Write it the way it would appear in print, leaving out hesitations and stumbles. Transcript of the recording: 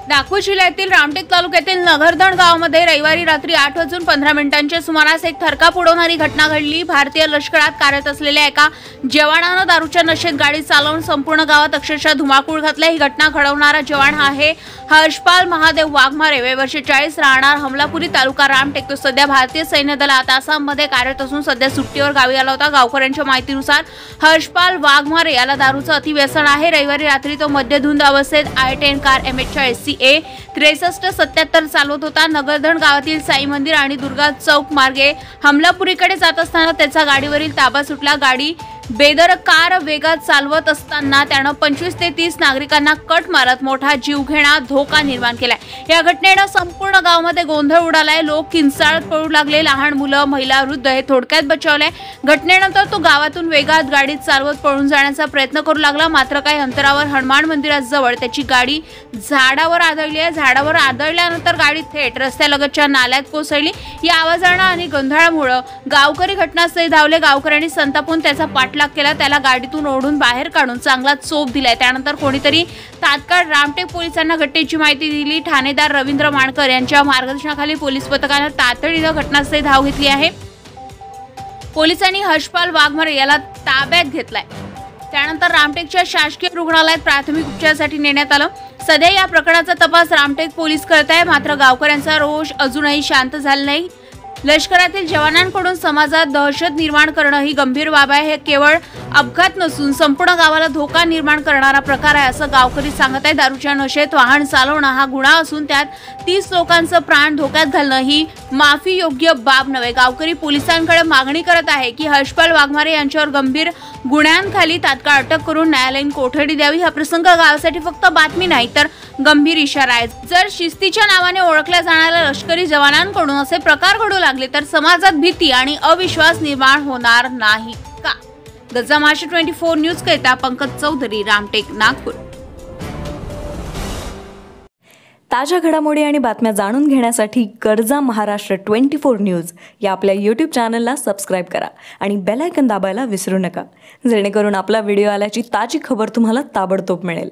नागपूर जिल्ह्यातील रामटेक तालुक्यातील नगरधण गावामध्ये रविवारी रात्री 8:15 सुमारास एक थरकाप उडवणारी घटना घडली। भारतीय लष्करात कार्यरत असलेल्या एका जवानानं दारूच्या नशेत गाडी चालवून संपूर्ण गावात अक्षरशः धुमाकूळ घातला। ही घटना घडवणारा जवान आहे हर्षपाल महादेव वाघमारे, वय वर्ष 40, राहणार हमलापुरी, तालुका रामटेक। तो सध्या भारतीय सैन्य दलात आसाममध्ये कार्यरत असून सध्या सुट्टीवर गावी आला होता। गावकऱ्यांच्या माहितीनुसार हर्षपाल वाघमारे याला दारूचं अतिव्यसन आहे। रविवारी रात्री तो मद्यधुंद अवस्थेत i10 कार MH40 6377 चालवत होता। नगरधण गावातील साई मंदिर आणि दुर्गा चौक मार्गे हमलापुरीकडे जात असताना त्याचा गाडीवरील ताबा सुटला। गाडी बेदरकार वेगात चालवत असताना त्यानं 25 ते 30 नागरिकांना कट मारत मोठा जीवघेणा धोका निर्माण केलाय। या घटनेनं संपूर्ण गावामध्ये गोंधळ उडालाय। लोक किंचाळत पळू लागले, लहान मुलं, महिला, वृद्ध हे थोडक्यात बचावले। घटनेनंतर तो गावातून वेगात गाडी चालवत पळून जाण्याचा प्रयत्न करू लागला, मात्र काही अंतरावर हनुमान मंदिराजवळ त्याची गाडी झाडावर आदळली आहे। झाडावर आदळल्यानंतर गाडी थेट रस्त्यालगतच्या नाल्यात कोसळली। या आवाजानं आणि गोंधळामुळे गावकरी घटनास्थळी धावले। गावकऱ्यांनी संतापून त्याचा पाठलाग केला, त्याला गाडीतून ओढून बाहेर काढून चांगला चोप दिलाय। त्यानंतर कोणीतरी तात्काळ रामटेक पोलिसांना घटनेची माहिती दिली। ठाणेदार रवींद्र माणकर यांच्या मार्गदर्शनाखाली पोलीस पथकाने तातडीनं घटनास्थळी धाव घेतली आहे। पोलिसांनी हर्षपाल वाघमारे याला ताब्यात घेतलाय। त्यानंतर रामटेकच्या शासकीय रुग्णालयात प्राथमिक उपचारासाठी नेण्यात आलं। सध्या या प्रकरणाचा तपास रामटेक पोलीस करत आहे, मात्र गावकऱ्यांचा रोष अजूनही शांत झाला नाही। लष्करातील जवानांकडून समाजात दहशत निर्माण करणं ही गंभीर बाब आहे। हे केवळ अपघात नसून संपूर्ण गावाला धोका निर्माण करणारा प्रकार आहे, असं गावकरी सांगत आहे। दारूच्या नशेत वाहन चालवणं हा गुन्हा असून त्यात 30 लोकांचं प्राण धोक्यात घालणं ही माफी योग्य बाब नव्हे। गावकरी पोलिसांकडे मागणी करत आहे की हर्षपाल वाघमारे यांच्यावर गंभीर गुन्ह्यांखाली तात्काळ अटक करून न्यायालयीन कोठडी द्यावी। हा प्रसंग गावासाठी फक्त बातमी नाही तर गंभीर इशारा आहे। जर शिस्तीच्या नावाने ओळखल्या जाणाऱ्या लष्करी जवानांकडून असे प्रकार घडू लागले तर समाजात भीती आणि अविश्वास निर्माण होणार नाही का? गजा महाराष्ट्र 24 न्यूज करिता पंकज चौधरी, रामटेक, नागपूर। ताज्या घडामोडी आणि बातम्या जाणून घेण्यासाठी गरजा महाराष्ट्र 24 न्यूज या आपल्या YouTube चॅनलला सबस्क्राईब करा आणि बेल आयकॉन दाबायला विसरू नका, जेणेकरून आपला व्हिडिओ आल्याची ताजी खबर तुम्हाला ताबडतोब मिळेल।